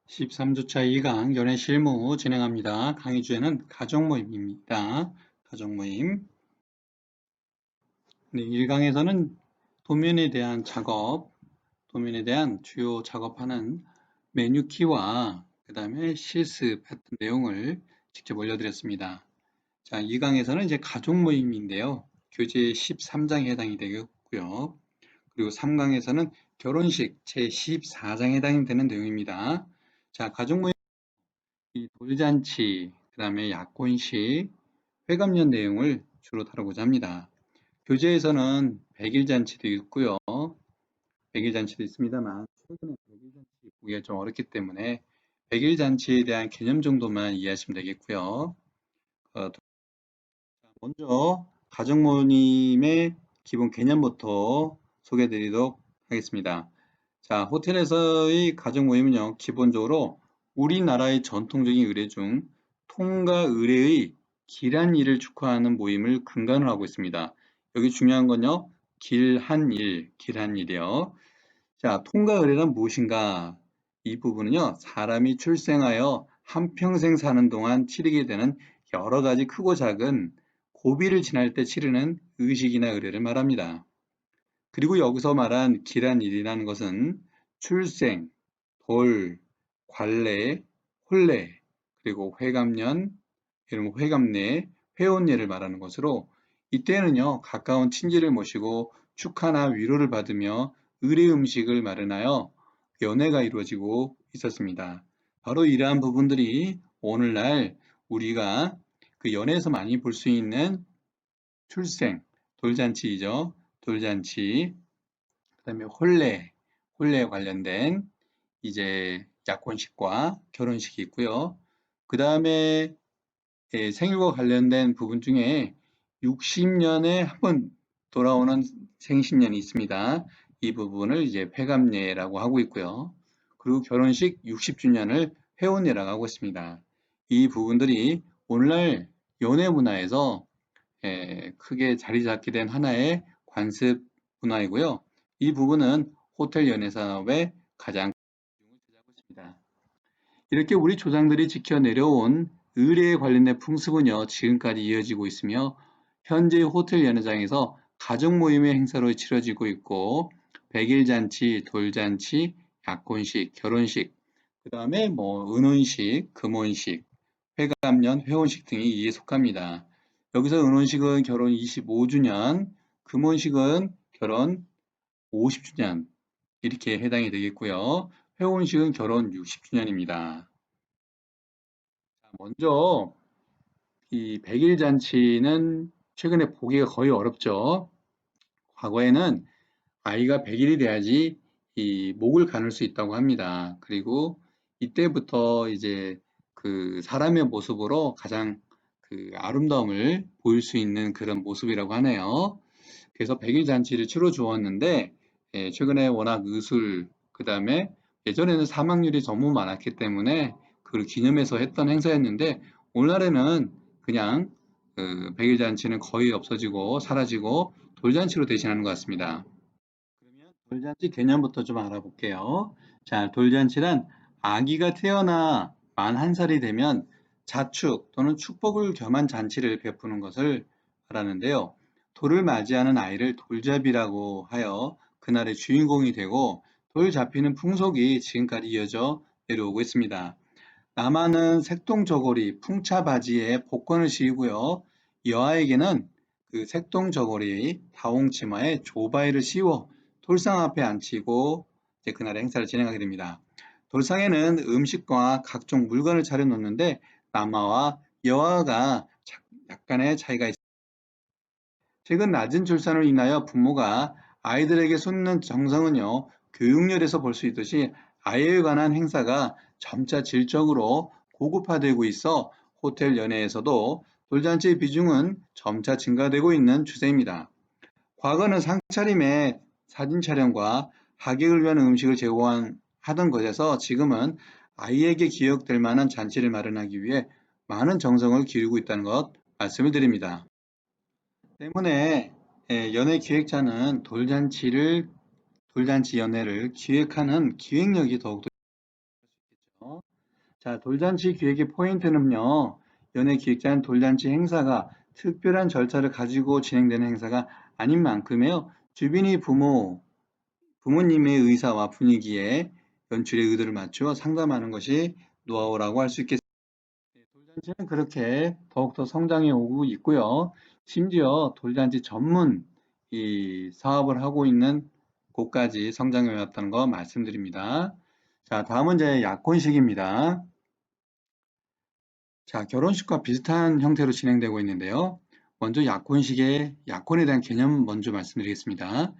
13주차 2강 연애 실무 진행합니다. 강의 주제는 가족 모임입니다. 가족 모임. 네, 1강에서는 도면에 대한 작업, 도면에 대한 주요 작업하는 메뉴 키와 그 다음에 실습했던 내용을 직접 올려드렸습니다. 자, 2강에서는 이제 가족 모임인데요. 교재 13장에 해당이 되겠고요. 그리고 3강에서는 결혼식 제14장에 해당이 되는 내용입니다. 자, 가족 모임 이 돌잔치, 그 다음에 약혼식, 회감년 내용을 주로 다루고자 합니다. 교재에서는 백일잔치도 있고요. 백일잔치도 있습니다만 최근에 백일잔치 보기가 좀 어렵기 때문에 백일잔치에 대한 개념 정도만 이해하시면 되겠고요. 먼저 가족모임의 기본 개념부터 소개해 드리도록 하겠습니다. 자, 호텔에서의 가족모임은요, 기본적으로 우리나라의 전통적인 의례 중 통가 의례의 길한일을 축하하는 모임을 근간으로 하고 있습니다. 여기 중요한 건요, 길한일, 길한일이요. 자, 통가 의례란 무엇인가? 이 부분은요, 사람이 출생하여 한평생 사는 동안 치르게 되는 여러 가지 크고 작은 고비를 지날 때 치르는 의식이나 의례를 말합니다. 그리고 여기서 말한 길한일이라는 것은 출생, 돌, 관례, 혼례, 그리고 회감년, 회감례, 회혼례를 말하는 것으로 이때는요, 가까운 친지를 모시고 축하나 위로를 받으며 의례 음식을 마련하여 연회가 이루어지고 있었습니다. 바로 이러한 부분들이 오늘날 우리가 그 연회에서 많이 볼 수 있는 출생, 돌잔치이죠. 돌잔치, 그 다음에 혼례에 관련된 이제 약혼식과 결혼식이 있고요. 그 다음에 생일과 관련된 부분 중에 60년에 한 번 돌아오는 생신년이 있습니다. 이 부분을 이제 회감례라고 하고 있고요. 그리고 결혼식 60주년을 회혼례라고 하고 있습니다. 이 부분들이 오늘날 연애 문화에서 크게 자리 잡게 된 하나의 관습 문화이고요. 이 부분은 호텔 연애 산업의 가장 중을 차지하고 있습니다. 이렇게 우리 조상들이 지켜내려온 의례에 관련된 풍습은요, 지금까지 이어지고 있으며 현재 호텔 연회장에서 가족 모임의 행사로 치러지고 있고 백일잔치, 돌잔치, 약혼식, 결혼식, 그 다음에 뭐 은혼식, 금혼식, 회감년, 회혼식 등이 이에 속합니다. 여기서 은혼식은 결혼 25주년, 금혼식은 결혼 50주년 이렇게 해당이 되겠고요. 회혼식은 결혼 60주년입니다. 먼저 이 백일잔치는 최근에 보기가 거의 어렵죠. 과거에는 아이가 100일이 돼야지 이 목을 가눌 수 있다고 합니다. 그리고 이때부터 이제 그 사람의 모습으로 가장 그 아름다움을 보일 수 있는 그런 모습이라고 하네요. 그래서 100일 잔치를 치러 주었는데 최근에 워낙 의술 그 다음에 예전에는 사망률이 너무 많았기 때문에 그걸 기념해서 했던 행사였는데 오늘날에는 그냥 그 100일 잔치는 거의 없어지고 사라지고 돌잔치로 대신하는 것 같습니다. 그러면 돌잔치 개념부터 좀 알아볼게요. 자, 돌잔치란 아기가 태어나 만 1살이 되면 자축 또는 축복을 겸한 잔치를 베푸는 것을 말하는데요. 돌을 맞이하는 아이를 돌잡이라고 하여 그날의 주인공이 되고 돌 잡히는 풍속이 지금까지 이어져 내려오고 있습니다. 남아는 색동저고리, 풍차바지에 복권을 씌우고요. 여아에게는 그 색동저고리, 다홍치마에 조바이를 씌워 돌상 앞에 앉히고 이제 그날의 행사를 진행하게 됩니다. 돌상에는 음식과 각종 물건을 차려놓는데 남아와 여아가 약간의 차이가 있습니다. 최근 낮은 출산으로 인하여 부모가 아이들에게 쏟는 정성은요, 교육열에서 볼 수 있듯이 아이에 관한 행사가 점차 질적으로 고급화되고 있어 호텔 연회에서도 돌잔치의 비중은 점차 증가되고 있는 추세입니다. 과거는 상차림에 사진 촬영과 하객을 위한 음식을 제공하던 것에서 지금은 아이에게 기억될 만한 잔치를 마련하기 위해 많은 정성을 기울이고 있다는 것 말씀을 드립니다. 때문에 연예 기획자는 돌잔치 연회를 기획하는 기획력이 더욱더 있겠죠. 자, 돌잔치 기획의 포인트는요, 연애 기획자는 돌잔치 행사가 특별한 절차를 가지고 진행되는 행사가 아닌 만큼에요, 주변이 부모님의 의사와 분위기에 연출의 의도를 맞추어 상담하는 것이 노하우라고 할 수 있겠습니다. 돌잔치는 그렇게 더욱더 성장해 오고 있고요. 심지어 돌잔치 전문 이 사업을 하고 있는 곳까지 성장해 왔다는 거 말씀드립니다. 자, 다음은 이제 약혼식입니다. 자, 결혼식과 비슷한 형태로 진행되고 있는데요. 먼저 약혼에 대한 개념 먼저 말씀드리겠습니다.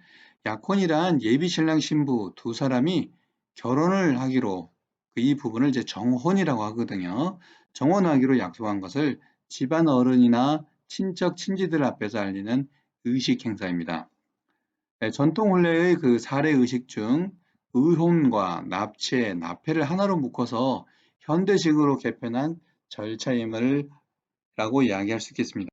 약혼이란 예비 신랑 신부 두 사람이 결혼을 하기로 이 부분을 이제 정혼이라고 하거든요. 정혼하기로 약속한 것을 집안 어른이나 친척 친지들 앞에서 알리는 의식 행사입니다. 네, 전통 혼례의 그 사례 의식 중 의혼과 납치, 납회를 하나로 묶어서 현대식으로 개편한 절차임을 라고 이야기할 수 있겠습니다.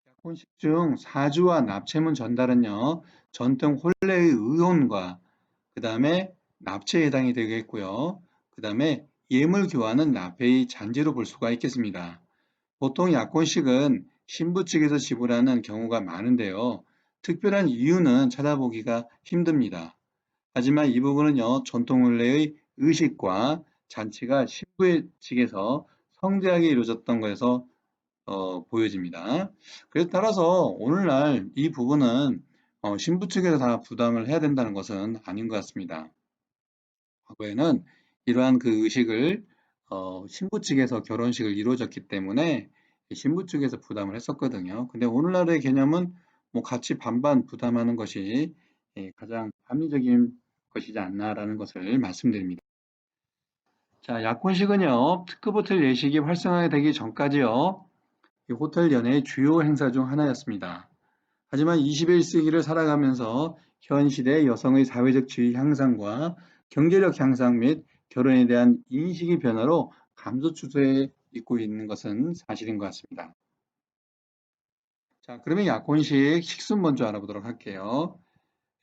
약혼식 중 사주와 납체문 전달은요, 전통 혼례의 의혼과 그 다음에 납치에 해당이 되겠고요. 그 다음에 예물 교환은 납회의 잔재로 볼 수가 있겠습니다. 보통 약혼식은 신부 측에서 지불하는 경우가 많은데요. 특별한 이유는 찾아보기가 힘듭니다. 하지만 이 부분은요, 전통 혼례의 의식과 잔치가 신부의 측에서 성대하게 이루어졌던 것에서 보여집니다. 그래서 따라서 오늘날 이 부분은 신부 측에서 다 부담을 해야 된다는 것은 아닌 것 같습니다. 과거에는 이러한 그 의식을 신부 측에서 결혼식을 이루어졌기 때문에 신부 측에서 부담을 했었거든요. 근데 오늘날의 개념은 뭐 같이 반반 부담하는 것이 가장 합리적인 것이지 않나라는 것을 말씀드립니다. 자, 약혼식은요, 특급 호텔 예식이 활성화되기 전까지요, 이 호텔 연회의 주요 행사 중 하나였습니다. 하지만 21세기를 살아가면서 현 시대 여성의 사회적 지위 향상과 경제력 향상 및 결혼에 대한 인식의 변화로 감소 추세에 있고 있는 것은 사실인 것 같습니다. 자, 그러면 약혼식 식순 먼저 알아보도록 할게요.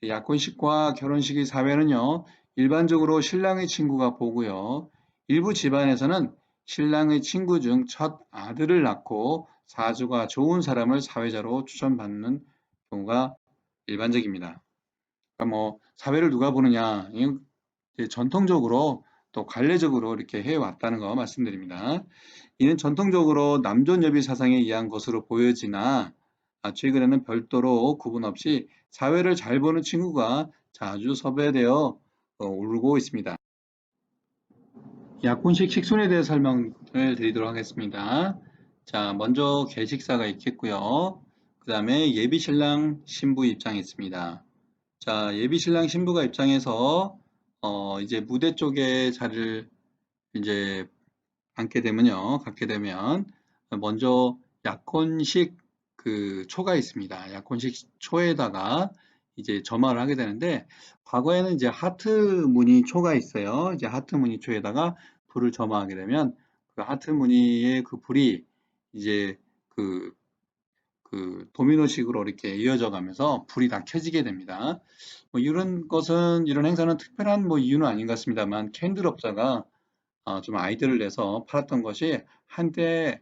약혼식과 결혼식의 사회는요, 일반적으로 신랑의 친구가 보고요. 일부 집안에서는 신랑의 친구 중 첫 아들을 낳고 사주가 좋은 사람을 사회자로 추천받는 경우가 일반적입니다. 그러니까 뭐 사회를 누가 보느냐, 이제 전통적으로 또 관례적으로 이렇게 해왔다는 거 말씀드립니다. 이는 전통적으로 남존여비 사상에 의한 것으로 보여지나 최근에는 별도로 구분 없이 사회를 잘 보는 친구가 자주 섭외되어 오르고 있습니다. 약혼식 식순에 대해 설명을 드리도록 하겠습니다. 자, 먼저 계식사가 있겠고요. 그 다음에 예비신랑 신부 입장이 있습니다. 자, 예비신랑 신부가 입장해서 이제 무대 쪽에 자리를 이제 갖게 되면 먼저 약혼식 그 초가 있습니다. 약혼식 초에다가 이제 점화를 하게 되는데 과거에는 이제 하트 무늬 초가 있어요. 이제 하트 무늬 초에다가 불을 점화하게 되면 그 하트 무늬의 그 불이 이제 그, 그 도미노식으로 이렇게 이어져 가면서 불이 다 켜지게 됩니다. 뭐 이런 행사는 특별한 뭐 이유는 아닌 것 같습니다만 캔들 업자가 좀 아이디어를 내서 팔았던 것이 한때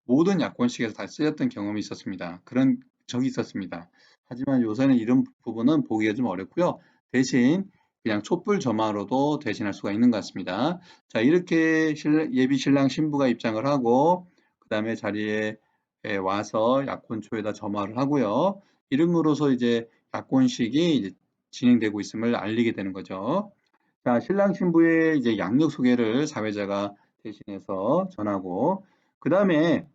모든 약혼식에서 다 쓰였던 경험이 있었습니다. 그런 적이 있었습니다. 하지만 요새는 이런 부분은 보기가 좀 어렵고요. 대신 그냥 촛불 점화로도 대신할 수가 있는 것 같습니다. 자, 이렇게 예비 신랑 신부가 입장을 하고 그 다음에 자리에 와서 약혼초에다 점화를 하고요. 이름으로써 이제 약혼식이 이제 진행되고 있음을 알리게 되는 거죠. 자, 신랑 신부의 이제 양력 소개를 사회자가 대신해서 전하고, 그 다음에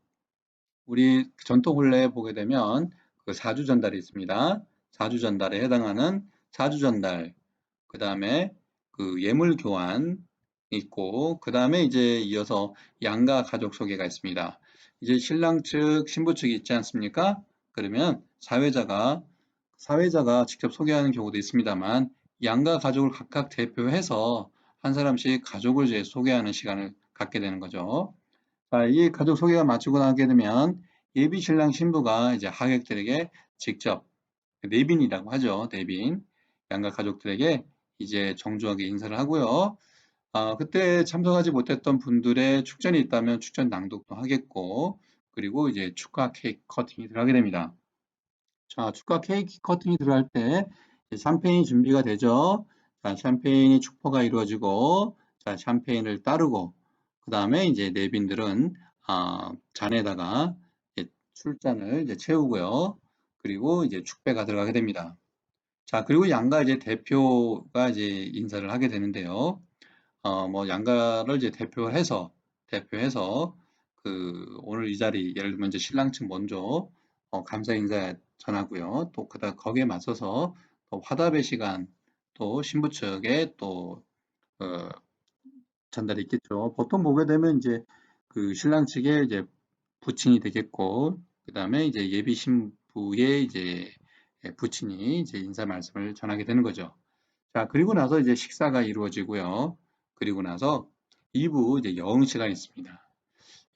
우리 전통 혼례에 보게 되면 그 사주 전달이 있습니다. 사주 전달에 해당하는 사주 전달, 그 다음에 그 예물 교환 있고, 그 다음에 이제 이어서 양가 가족 소개가 있습니다. 이제 신랑 측, 신부 측이 있지 않습니까? 그러면 사회자가 직접 소개하는 경우도 있습니다만, 양가 가족을 각각 대표해서 한 사람씩 가족을 이제 소개하는 시간을 갖게 되는 거죠. 자, 이 가족 소개가 마치고 나게 되면 예비 신랑 신부가 이제 하객들에게 직접 내빈이라고 하죠. 내빈. 양가 가족들에게 이제 정중하게 인사를 하고요. 그때 참석하지 못했던 분들의 축전이 있다면 축전 낭독도 하겠고, 그리고 이제 축하 케이크 커팅이 들어가게 됩니다. 자, 축하 케이크 커팅이 들어갈 때 이제 샴페인이 준비가 되죠. 자, 샴페인이 축포가 이루어지고, 자, 샴페인을 따르고, 그 다음에 이제 내빈들은 잔에다가 이제 술잔을 이제 채우고요. 그리고 이제 축배가 들어가게 됩니다. 자, 그리고 양가 이제 대표가 이제 인사를 하게 되는데요. 뭐 양가를 이제 대표해서 오늘 이 자리 예를 들면 이제 신랑 측 먼저 감사 인사 전하고요. 또 그다음 거기에 맞서서 또 화답의 시간 또 신부 측에 또 어, 전달이 있겠죠. 보통 보게 되면 이제 그 신랑 측에 이제 부친이 되겠고 그다음에 이제 예비 신부의 이제 부친이 이제 인사 말씀을 전하게 되는 거죠. 자, 그리고 나서 이제 식사가 이루어지고요. 그리고 나서 2부 이제 여응 시간이 있습니다.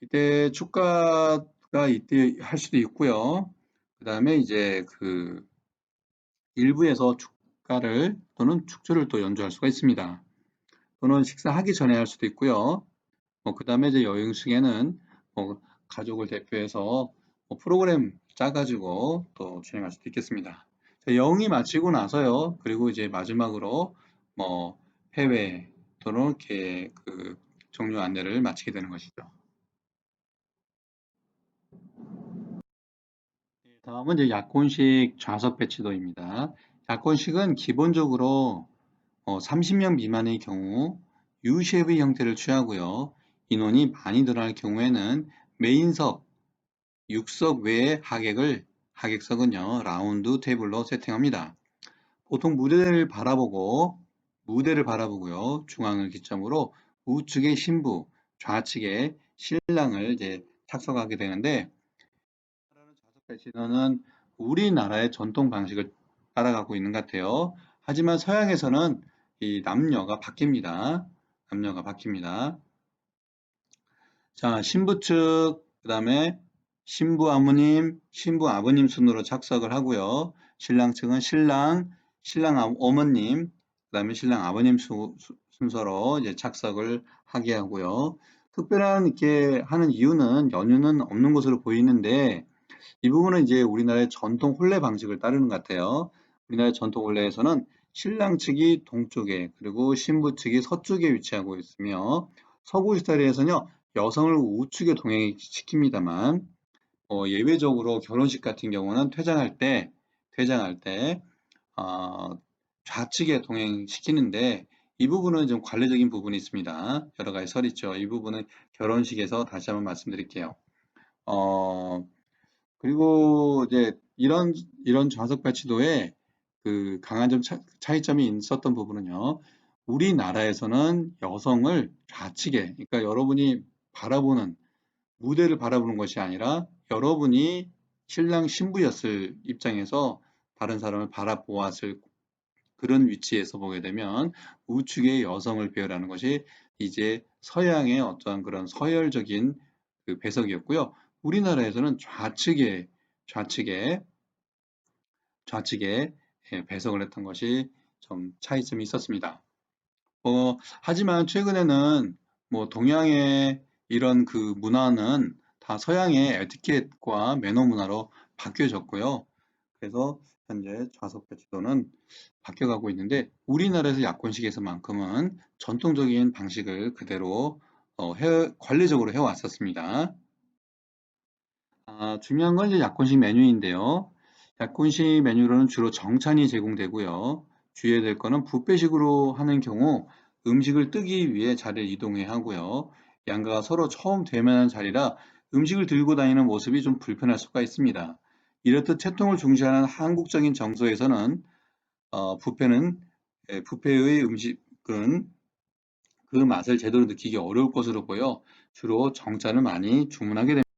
이때 축가가 이때 할 수도 있고요. 그 다음에 이제 그 일부에서 축가를 또는 축주를 또 연주할 수가 있습니다. 또는 식사하기 전에 할 수도 있고요. 그 다음에 이제 여행식에는 뭐 가족을 대표해서 뭐 프로그램 짜가지고 또 진행할 수도 있겠습니다. 자, 여행이 마치고 나서요. 그리고 이제 마지막으로 뭐 해외 또는 이렇게 그 종료 안내를 마치게 되는 것이죠. 다음은 이제 약혼식 좌석 배치도입니다. 약혼식은 기본적으로 30명 미만의 경우 U 쉐입의 형태를 취하고요. 인원이 많이 늘어날 경우에는 메인석 6석 외의 하객석은요, 라운드 테이블로 세팅합니다. 보통 무대를 바라보고요, 중앙을 기점으로 우측의 신부, 좌측에 신랑을 이제 착석하게 되는데, 좌석 배치는 우리나라의 전통 방식을 따라가고 있는 것 같아요. 하지만 서양에서는 이 남녀가 바뀝니다. 자, 신부 측, 그 다음에 신부 신부 아버님 순으로 착석을 하고요. 신랑 측은 신랑 어머님, 그 다음에 신랑 아버님 순서로 이제 착석을 하게 하고요. 특별한 이렇게 하는 이유는 연유는 없는 것으로 보이는데 이 부분은 이제 우리나라의 전통 혼례 방식을 따르는 것 같아요. 우리나라의 전통 혼례에서는 신랑 측이 동쪽에 그리고 신부 측이 서쪽에 위치하고 있으며 서구 이스라엘에서는요 여성을 우측에 동행시킵니다만 예외적으로 결혼식 같은 경우는 퇴장할 때 어, 좌측에 동행시키는데 이 부분은 좀 관례적인 부분이 있습니다. 여러 가지 설이 있죠. 이 부분은 결혼식에서 다시 한번 말씀드릴게요. 어, 그리고 이제 이런 좌석 배치도에 그 강한 차이점이 있었던 부분은요. 우리나라에서는 여성을 좌측에, 그러니까 여러분이 바라보는 무대를 바라보는 것이 아니라 여러분이 신랑 신부였을 입장에서 다른 사람을 바라보았을 그런 위치에서 보게 되면 우측의 여성을 배열하는 것이 이제 서양의 어떠한 그런 서열적인 그 배석이었고요. 우리나라에서는 좌측에 좌측에 배석을 했던 것이 좀 차이점이 있었습니다. 하지만 최근에는 뭐 동양의 이런 그 문화는 다 서양의 에티켓과 매너 문화로 바뀌어졌고요. 그래서 현재 좌석 배치도는 바뀌어가고 있는데 우리나라에서 약혼식에서만큼은 전통적인 방식을 그대로 관리적으로 해왔었습니다. 중요한 건 이제 약혼식 메뉴인데요. 약혼식 메뉴로는 주로 정찬이 제공되고요. 주의해야 될 거는 뷔페식으로 하는 경우 음식을 뜨기 위해 자리를 이동해야 하고요. 양가가 서로 처음 대면하는 자리라 음식을 들고 다니는 모습이 좀 불편할 수가 있습니다. 이렇듯 채통을 중시하는 한국적인 정서에서는 뷔페의 음식은 그 맛을 제대로 느끼기 어려울 것으로 보여 주로 정찬을 많이 주문하게 됩니다.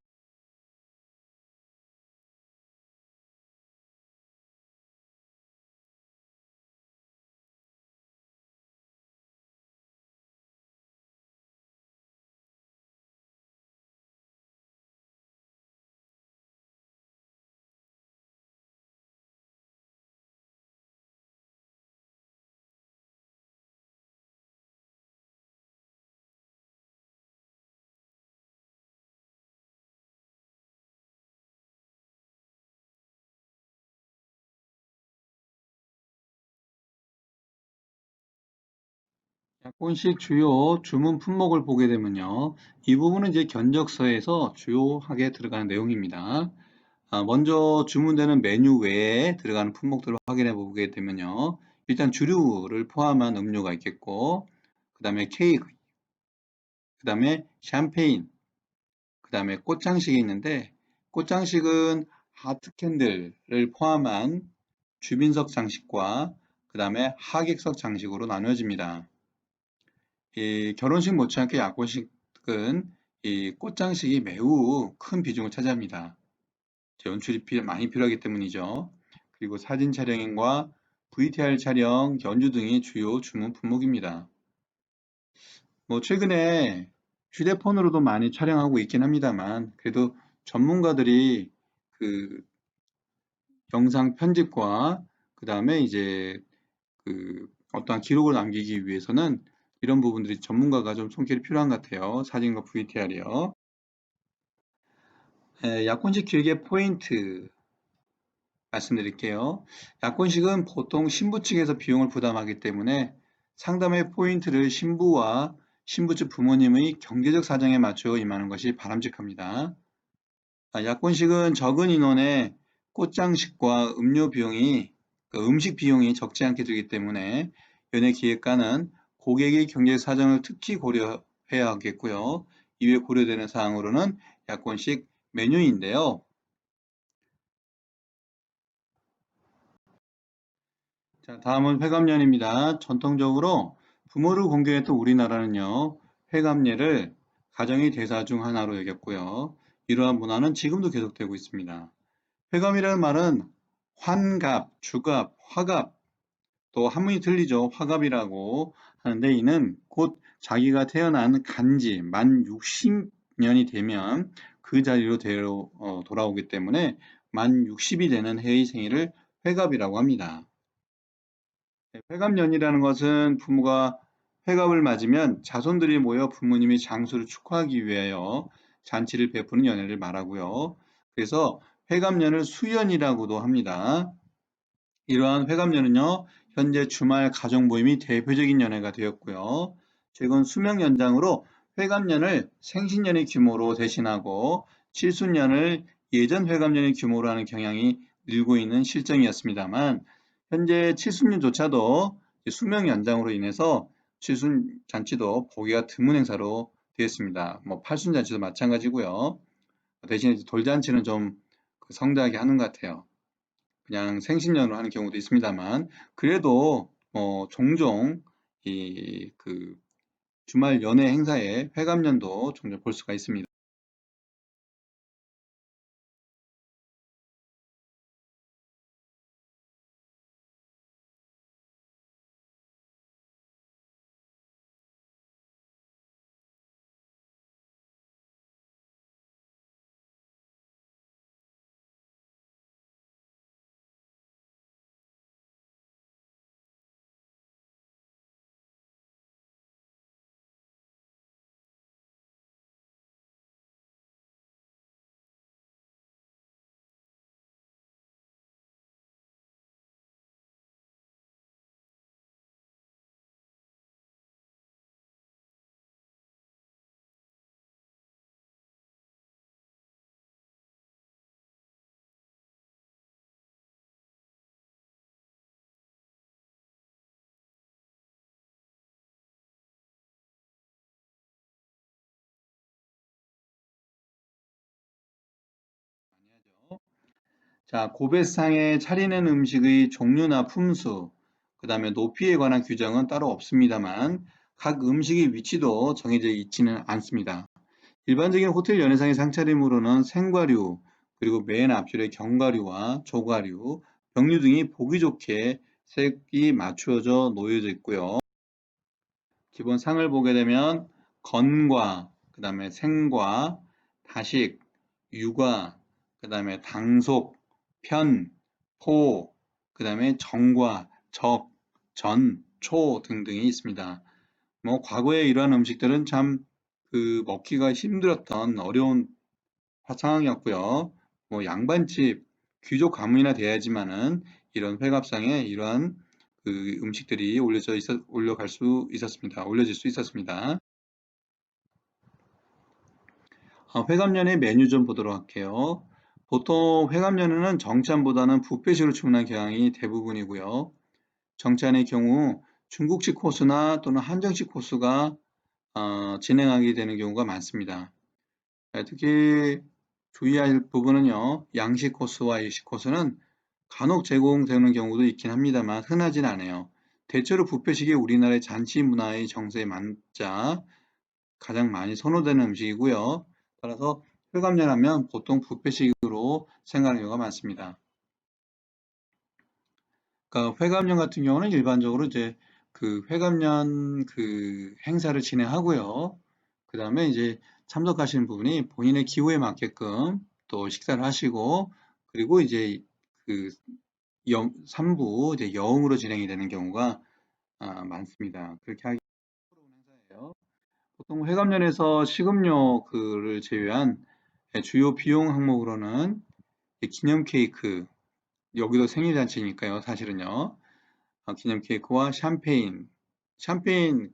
약혼식 주요 주문 품목을 보게 되면요. 이 부분은 이제 견적서에서 주요하게 들어가는 내용입니다. 먼저 주문되는 메뉴 외에 들어가는 품목들을 확인해 보게 되면요. 일단 주류를 포함한 음료가 있겠고, 그 다음에 케이크, 그 다음에 샴페인, 그 다음에 꽃장식이 있는데, 꽃장식은 하트 캔들을 포함한 주빈석 장식과 그 다음에 하객석 장식으로 나뉘어집니다. 이 결혼식 못지않게 약혼식은 이 꽃장식이 매우 큰 비중을 차지합니다. 연출이 많이 필요하기 때문이죠. 그리고 사진 촬영과 VTR 촬영, 연주 등이 주요 주문 품목입니다. 뭐 최근에 휴대폰으로도 많이 촬영하고 있긴 합니다만 그래도 전문가들이 그 영상 편집과 그 다음에 이제 그 어떠한 기록을 남기기 위해서는 이런 부분들이 전문가가 좀 손길이 필요한 것 같아요. 사진과 VTR이요. 약혼식 기획의 포인트 말씀드릴게요. 약혼식은 보통 신부 측에서 비용을 부담하기 때문에 상담의 포인트를 신부와 신부 측 부모님의 경제적 사정에 맞추어 임하는 것이 바람직합니다. 약혼식은 적은 인원의 꽃장식과 음료 비용이, 음식 비용이 적지 않게 들기 때문에 연예 기획가는 고객의 경제 사정을 특히 고려해야 하겠고요. 이외에 고려되는 사항으로는 약혼식 메뉴인데요. 자, 다음은 회감년입니다. 전통적으로 부모를 공경했던 우리나라는요, 회감례를 가정의 대사 중 하나로 여겼고요. 이러한 문화는 지금도 계속되고 있습니다. 회감이라는 말은 환갑, 주갑, 화갑, 또 한문이 틀리죠. 화갑이라고 하는데 이는 곧 자기가 태어난 간지 만 60년이 되면 그 자리로 돌아오기 때문에 만 60이 되는 해의 생일을 회갑이라고 합니다. 회갑연이라는 것은 부모가 회갑을 맞으면 자손들이 모여 부모님의 장수를 축하하기 위하여 잔치를 베푸는 연회를 말하고요. 그래서 회갑연을 수연이라고도 합니다. 이러한 회갑연은요, 현재 주말 가족 모임이 대표적인 연회가 되었고요. 최근 수명 연장으로 회갑연을 생신연의 규모로 대신하고 칠순연을 예전 회갑연의 규모로 하는 경향이 늘고 있는 실정이었습니다만 현재 칠순년조차도 수명 연장으로 인해서 칠순 잔치도 보기가 드문 행사로 되었습니다. 뭐 팔순 잔치도 마찬가지고요. 대신에 돌잔치는 좀 성대하게 하는 것 같아요. 그냥 생신년으로 하는 경우도 있습니다만 그래도 종종 그 주말 연회 행사에 회감년도 종종 볼 수가 있습니다. 자, 고배상에 차리는 음식의 종류나 품수, 그 다음에 높이에 관한 규정은 따로 없습니다만 각 음식의 위치도 정해져 있지는 않습니다. 일반적인 호텔 연회상의 상차림으로는 생과류, 그리고 맨 앞줄에 견과류와 조과류, 병류 등이 보기 좋게 색이 맞추어져 놓여져 있고요. 기본 상을 보게 되면 건과, 그 다음에 생과, 다식, 유과, 그 다음에 당속, 편, 포, 그 다음에 정과, 적, 전, 초 등등이 있습니다. 뭐 과거에 이러한 음식들은 참 먹기가 힘들었던 어려운 상황이었고요. 뭐 양반집, 귀족 가문이나 돼야지만은 이런 회갑상에 이러한 그 음식들이 올려질 수 있었습니다. 회감년의 메뉴 좀 보도록 할게요. 보통 회감년에는 정찬보다는 뷔페식으로 주문한 경향이 대부분이고요. 정찬의 경우 중국식 코스나 또는 한정식 코스가 진행하게 되는 경우가 많습니다. 특히 주의할 부분은요, 양식 코스와 일식 코스는 간혹 제공되는 경우도 있긴 합니다만 흔하진 않아요. 대체로 뷔페식이 우리나라의 잔치 문화의 정서에 맞자 가장 많이 선호되는 음식이고요. 따라서 회감년하면 보통 뷔페식으로 생각하는 경우가 많습니다. 그러니까 회감년 같은 경우는 일반적으로 이제 그 회감년 그 행사를 진행하고요. 그 다음에 이제 참석하시는 부분이 본인의 기호에 맞게끔 또 식사를 하시고, 그리고 이제 그 3부 이제 여흥으로 진행이 되는 경우가 많습니다. 그렇게 하기 행사예요. 보통 회감년에서 식음료를 제외한 주요 비용 항목으로는 기념 케이크, 여기도 생일잔치니까요, 사실은요. 기념 케이크와 샴페인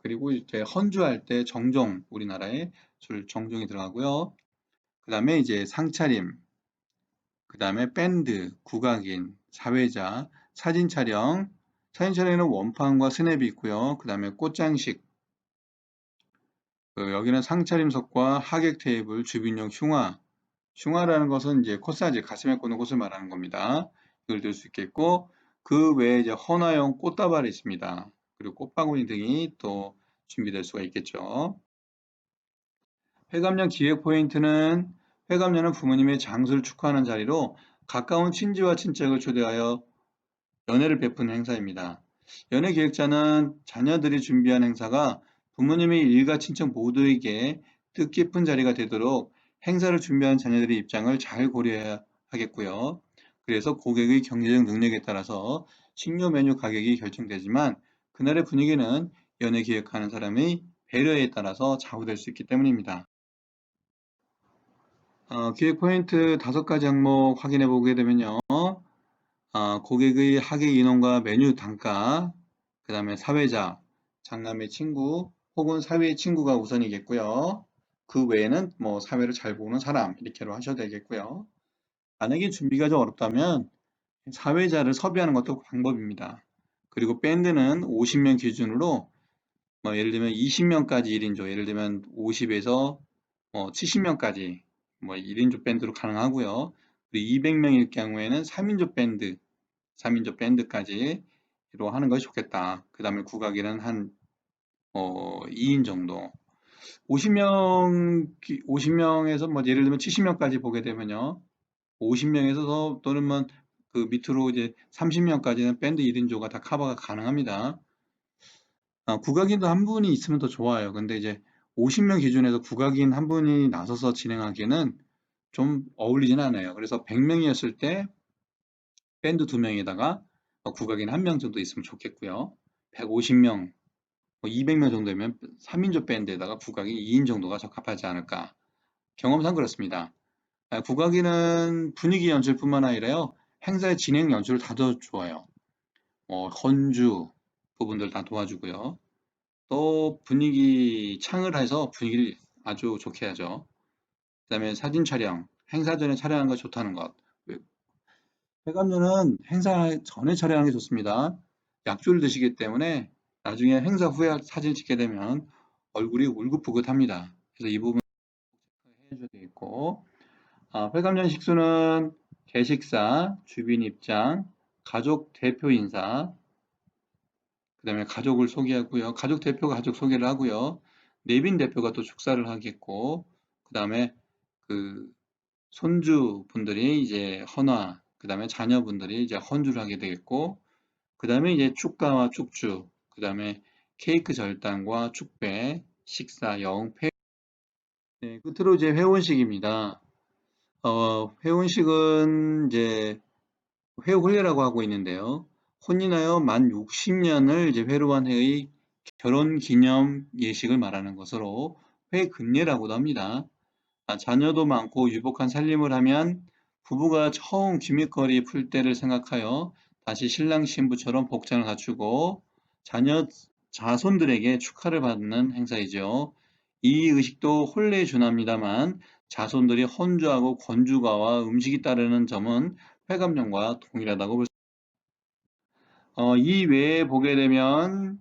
그리고 이제 헌주할 때 정종, 우리나라에 술 정종이 들어가고요. 그 다음에 이제 상차림, 그 다음에 밴드, 국악인, 사회자, 사진 촬영. 사진 촬영에는 원판과 스냅이 있고요. 그 다음에 꽃장식, 여기는 상차림석과 하객 테이블, 주빈용 흉화라는 것은 이제 코사지, 가슴에 꽂는 꽃을 말하는 겁니다. 이걸 들 수 있겠고, 그 외에 이제 헌화용 꽃다발이 있습니다. 그리고 꽃바구니 등이 또 준비될 수가 있겠죠. 회감년 기획 포인트는, 회감년은 부모님의 장수를 축하하는 자리로 가까운 친지와 친척을 초대하여 연회를 베푸는 행사입니다. 연회 기획자는 자녀들이 준비한 행사가 부모님의 일가 친척 모두에게 뜻깊은 자리가 되도록 행사를 준비한 자녀들의 입장을 잘 고려해야 하겠고요. 그래서 고객의 경제적 능력에 따라서 식료 메뉴 가격이 결정되지만 그날의 분위기는 연회 기획하는 사람의 배려에 따라서 좌우될 수 있기 때문입니다. 기획 포인트 5가지 항목 확인해 보게 되면요. 고객의 하객 인원과 메뉴 단가, 그 다음에 사회자, 장남의 친구 혹은 사회의 친구가 우선이겠고요. 그 외에는 뭐 사회를 잘 보는 사람 이렇게로 하셔도 되겠고요. 만약에 준비가 좀 어렵다면 사회자를 섭외하는 것도 방법입니다. 그리고 밴드는 50명 기준으로 뭐 예를 들면 20명까지 1인조, 예를 들면 50에서 70명까지 뭐 1인조 밴드로 가능하고요. 그리고 200명일 경우에는 3인조 밴드까지로 하는 것이 좋겠다. 그 다음에 국악에는 한 2인 정도. 50명에서 뭐 예를 들면 70명까지 보게 되면요. 50명에서 또는 그 밑으로 이제 30명까지는 밴드 1인조가 다 커버가 가능합니다. 국악인도 한 분이 있으면 더 좋아요. 근데 이제 50명 기준에서 국악인 한 분이 나서서 진행하기에는 좀 어울리진 않아요. 그래서 100명이었을 때 밴드 2명에다가 국악인 1명 정도 있으면 좋겠고요. 150명, 200명 정도면 3인조 밴드에다가 국악인 2인 정도가 적합하지 않을까. 경험상 그렇습니다. 국악인은 분위기 연출뿐만 아니라요. 행사의 진행 연출을 다 도와줘요. 헌주 부분들 다 도와주고요. 또 분위기 창을 해서 분위기를 아주 좋게 하죠. 그 다음에 사진 촬영, 행사 전에 촬영하는 거 좋다는 것. 회감료는 행사 전에 촬영하는 게 좋습니다. 약주를 드시기 때문에 나중에 행사 후에 사진 찍게 되면 얼굴이 울긋불긋합니다. 그래서 이 부분 해줘야 되겠고, 회감년 식수는 개식사, 주빈 입장, 가족 대표 인사, 그 다음에 가족을 소개하고요. 가족 대표가 가족 소개를 하고요. 내빈 대표가 또 축사를 하겠고, 그 다음에 그 손주분들이 이제 헌화, 그 다음에 자녀분들이 이제 헌주를 하게 되겠고, 그 다음에 이제 축가와 축주, 그 다음에 케이크 절단과 축배, 식사, 영패. 네, 끝으로 이제 회원식입니다. 회원식은 이제 회혼례라고 하고 있는데요. 혼인하여 만 60년을 이제 회로한 해의 결혼 기념 예식을 말하는 것으로 회근례라고도 합니다. 자녀도 많고 유복한 살림을 하면 부부가 처음 귀밑거리 풀 때를 생각하여 다시 신랑 신부처럼 복장을 갖추고 자손들에게 축하를 받는 행사이죠. 이 의식도 혼례에 준합니다만 자손들이 헌주하고 건주가와 음식이 따르는 점은 회감령과 동일하다고 볼 수 있습니다. 이 외에 보게 되면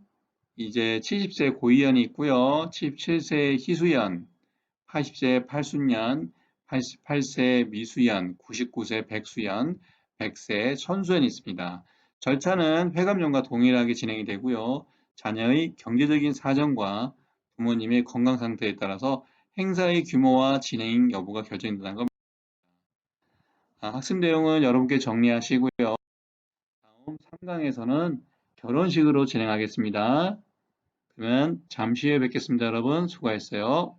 이제 70세 고이연이 있고요. 77세 희수연, 80세 팔순년, 88세 미수연, 99세 백수연, 100세 천수연이 있습니다. 절차는 회감령과 동일하게 진행이 되고요. 자녀의 경제적인 사정과 부모님의 건강 상태에 따라서 행사의 규모와 진행 여부가 결정된다는 겁니다. 학습 내용은 여러분께 정리하시고요. 다음 3강에서는 결혼식으로 진행하겠습니다. 그러면 잠시 후에 뵙겠습니다, 여러분. 수고하셨어요.